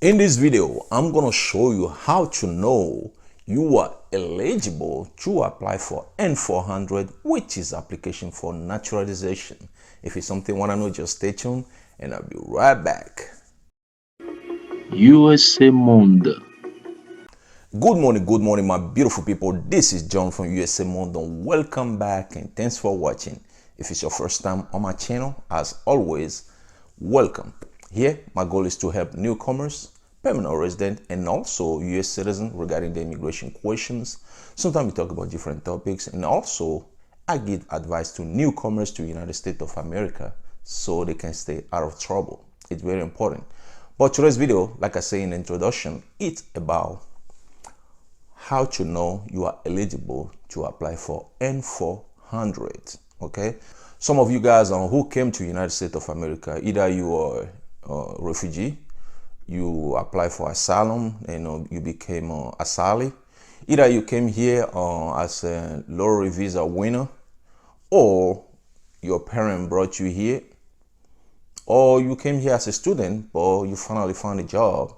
In this video, I'm going to show you how to know you are eligible to apply for N-400, which is application for naturalization. If it's something you want to know, just stay tuned and I'll be right back. USA Monde. Good morning, my beautiful people. This is John from USA Monde. Welcome back and thanks for watching. If it's your first time on my channel, as always, welcome. Here, my goal is to help newcomers, permanent resident, and also U.S. citizens regarding the immigration questions. Sometimes we talk about different topics, and also I give advice to newcomers to the United States of America so they can stay out of trouble. It's very important. But today's video, like I say in the introduction, it's about how to know you are eligible to apply for N-400. Okay, some of you guys who came to the United States of America, either you are a refugee, you apply for asylum, you became asylee. Either you came here as a lottery visa winner, or your parent brought you here, or you came here as a student, but you finally found a job,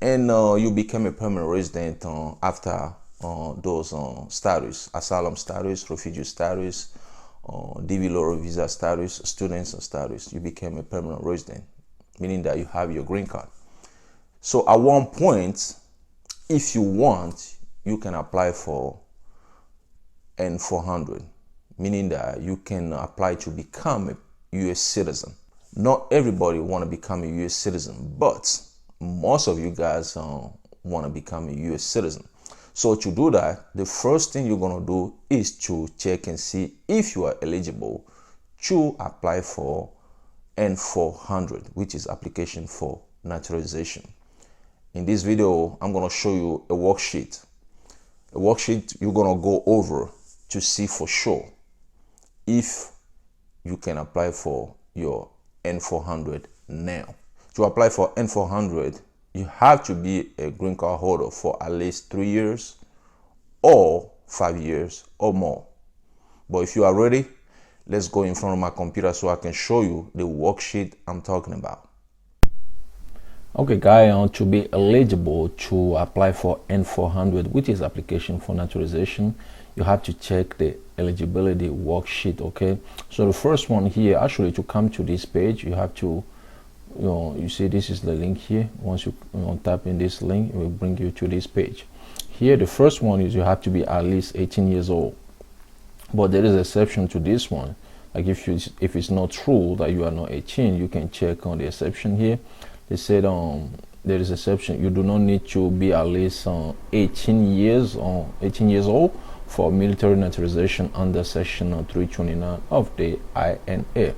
and you became a permanent resident after those status, asylum status, refugee status, DV lottery visa status, students status. You became a permanent resident, meaning that you have your green card. So at one point, if you want, you can apply for N-400, meaning that you can apply to become a U.S. citizen. Not everybody want to become a U.S. citizen, but most of you guys want to become a U.S. citizen. So to do that, the first thing you're going to do is to check and see if you are eligible to apply for N-400, which is application for naturalization. In this video, I'm going to show you a worksheet. A worksheet you're going to go over to see for sure if you can apply for your N-400 now. To apply for N-400, you have to be a green card holder for at least 3 years or 5 years or more. But if you are ready, let's go in front of my computer so I can show you the worksheet I'm talking about. Okay, guys, to be eligible to apply for N-400, which is application for naturalization, you have to check the eligibility worksheet. Okay, so the first one here, actually, to come to this page, you have to, you see this is the link here. Once you tap in this link, it will bring you to this page. Here, the first one is you have to be at least 18 years old. But there is an exception to this one. Like if it's not true that you are not 18, you can check on the exception here. They said there is exception. You do not need to be at least 18 years old for military naturalization under section 329 of the INA.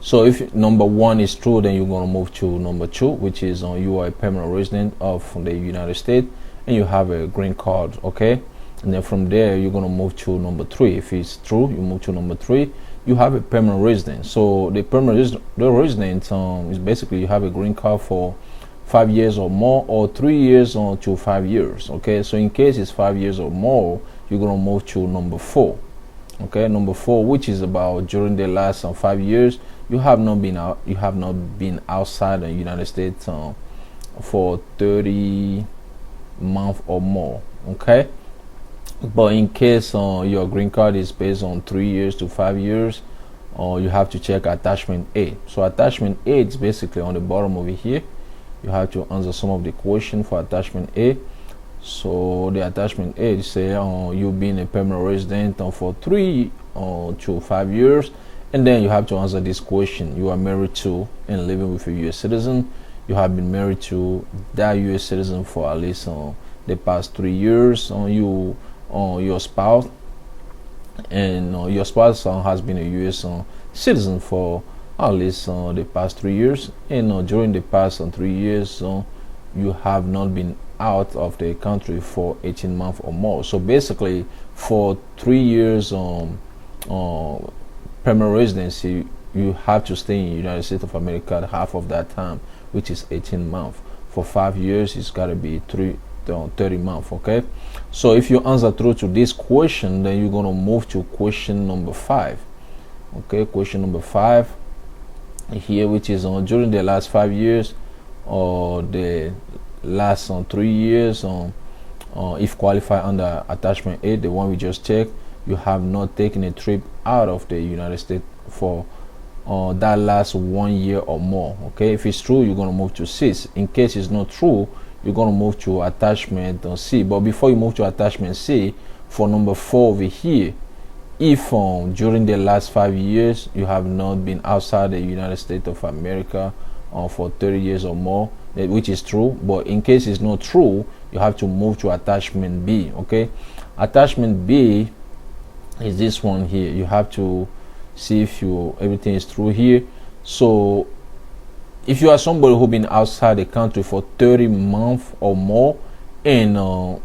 So if number one is true, then you're going to move to number two, which is you are a permanent resident of the United States and you have a green card. Okay. And then from there, you're going to move to number three. If it's true, you move to number three. You have a permanent resident. So the permanent resident is basically you have a green card for 5 years or more, or 3 years to 5 years. Okay, so in case it's 5 years or more, you're going to move to number four. Okay, number four, which is about during the last 5 years, you have not been outside the United States for 30 months or more. Okay. But in case your green card is based on 3 years to 5 years, you have to check attachment A. So attachment A is basically on the bottom over here. You have to answer some of the questions for attachment A. So the attachment A say you've been a permanent resident for 3 to 5 years, and then you have to answer this question. You are married to and living with a U.S. citizen. You have been married to that U.S. citizen for at least the past 3 years. Your spouse, and your spouse has been a U.S. Citizen for at least the past 3 years, and during the past 3 years you have not been out of the country for 18 months or more. So basically for 3 years permanent residency, you have to stay in the United States of America half of that time, which is 18 months. For 5 years, it's got to be 30 months. Okay, so if you answer through to this question, then you're going to move to question number 5. Okay, question number 5 here, which is during the last 5 years or the last 3 years, if qualified under attachment A, the one we just checked, you have not taken a trip out of the United States for that last 1 year or more. Okay, if it's true, you're going to move to 6. In case it's not true, you're going to move to attachment C. But before you move to attachment C, for number 4 over here, if during the last 5 years you have not been outside the United States of America for 30 years or more, which is true, but in case it's not true, you have to move to attachment B. Okay, attachment B is this one here. You have to see if everything is true here. So if you are somebody who been outside the country for 30 months or more, and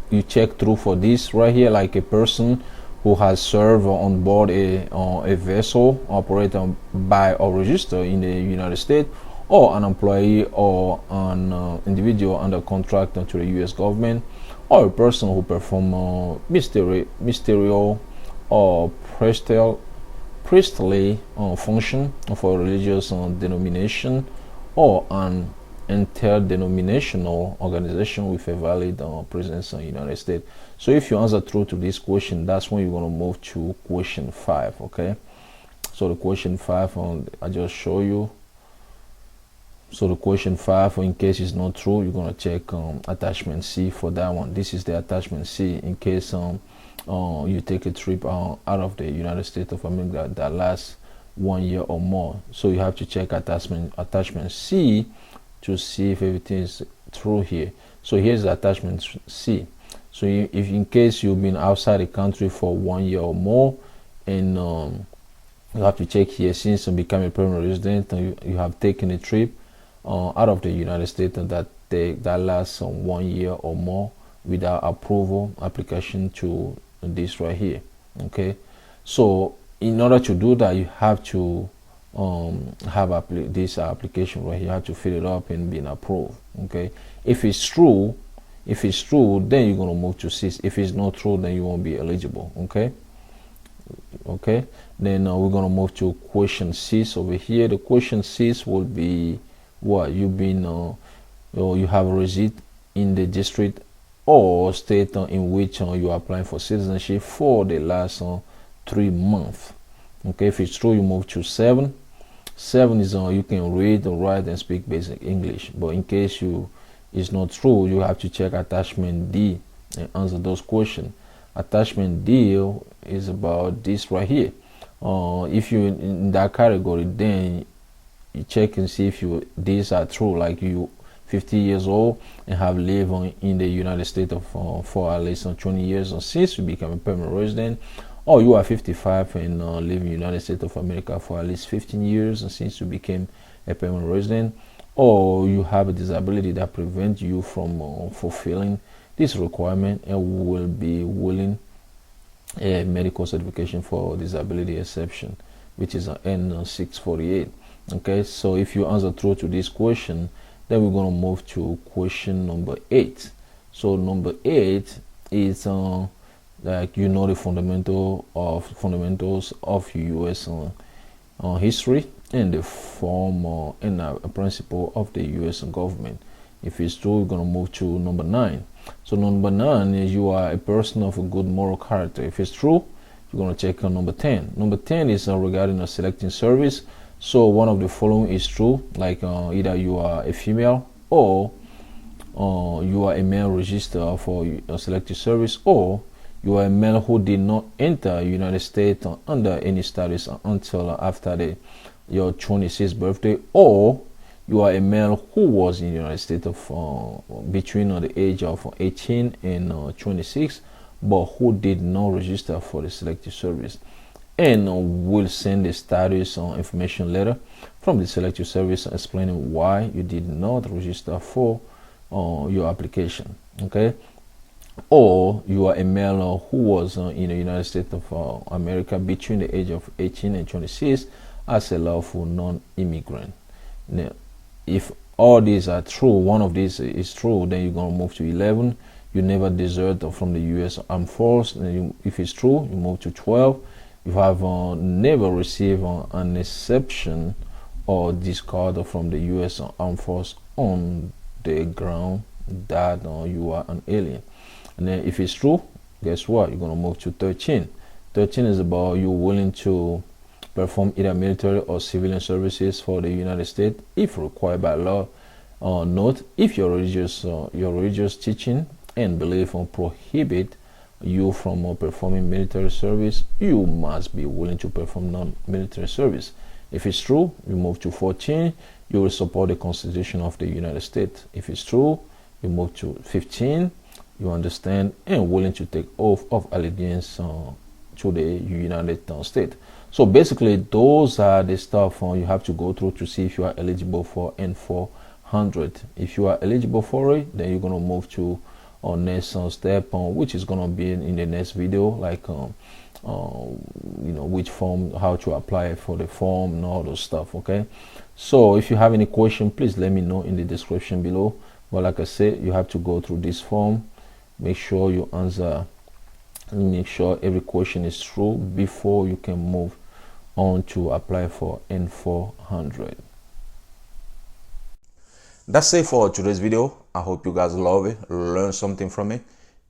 you check through for this right here, like a person who has served on board a vessel operated by or registered in the United States, or an employee or an individual under contract to the U.S. government, or a person who perform ministerial or priestly function for a religious denomination, or an interdenominational organization with a valid presence in the United States. So if you answer true to this question, that's when you're going to move to question 5. Okay, so the question 5 I just show you. So the question 5, in case it's not true, you're going to check attachment C for that one. This is the attachment C in case you take a trip out of the United States of America that lasts 1 year or more. So you have to check attachment C to see if everything is true here. So here's the attachment C. So if in case you've been outside the country for 1 year or more, and you have to check here, since you become a permanent resident and you have taken a trip out of the United States and that lasts 1 year or more without approval, application to this right here. Okay, so in order to do that, you have to have this application right here. You have to fill it up and be approved. Okay, if it's true, then you're going to move to 6. If it's not true, then you won't be eligible. Okay, then we're going to move to question 6 over here. The question 6 will be what you've been you have a residence in the district or state in which you are applying for citizenship for the last 3 months. Okay, if it's true, you move to 7. 7 is you can read, write, and speak basic English. But in case it's not true, you have to check attachment D and answer those questions. Attachment D is about this right here. If you're in that category, then you check and see if these are true, like you 50 years old and have lived in the United States for at least 20 years or since you become a permanent resident, or you are 55 and live in the United States of America for at least 15 years and since you became a permanent resident, or you have a disability that prevents you from fulfilling this requirement and will be willing a medical certification for disability exception, which is an N-648. Okay, so if you answer true to this question, then we're going to move to question number 8. So number 8 is like the fundamentals of U.S. History and the form and a principle of the U.S. government. If it's true, we're going to move to number 9. So number 9 is you are a person of a good moral character. If it's true, you're going to check on number 10. Number 10 is regarding a selecting service. So one of the following is true, like either you are a female, or you are a male registered for a selective service, or you are a male who did not enter United States under any status until after your 26th birthday, or you are a male who was in the United States between the age of 18 and 26, but who did not register for the selective service, and will send a status information letter from the selective service explaining why you did not register for your application. Okay, or you are a male who was in the United States of America between the age of 18 and 26 as a lawful non-immigrant. Now, if all these are true, one of these is true, then you're going to move to 11. You never deserted from the U.S. Armed Force. If it's true, you move to 12. You have never received an exception or discard from the U.S. Armed Force on the ground that you are an alien. And then if it's true, guess what? You're gonna move to 13. 13 is about you willing to perform either military or civilian services for the United States if required by law. Note, if your religious teaching and belief prohibit you from performing military service, you must be willing to perform non-military service. If it's true, you move to 14, you will support the Constitution of the United States. If it's true, you move to 15, you understand and willing to take oath of allegiance to the United States. So basically, those are the stuff you have to go through to see if you are eligible for N-400. If you are eligible for it, then you're going to move to our next step, which is going to be in the next video, like which form, how to apply for the form and all those stuff. Okay, so if you have any question, please let me know in the description below. But like I said, you have to go through this form, make sure you answer, make sure every question is true before you can move on to apply for N-400. That's it for today's video. I hope you guys love it, learn something from it.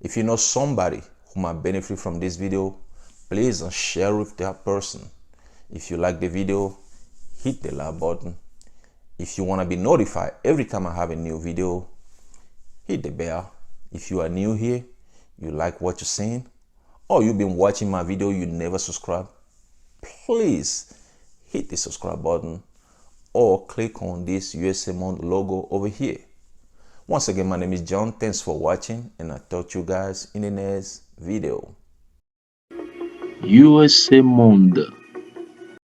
If you know somebody who might benefit from this video, please share with that person. If you like the video, hit the like button. If you want to be notified every time I have a new video, hit the bell. If you are new here, you like what you're seeing, or you've been watching my video, you never subscribe, please hit the subscribe button or click on this USA Monde logo over here. Once again, my name is John. Thanks for watching, and I'll talk to you guys in the next video. USA Monde.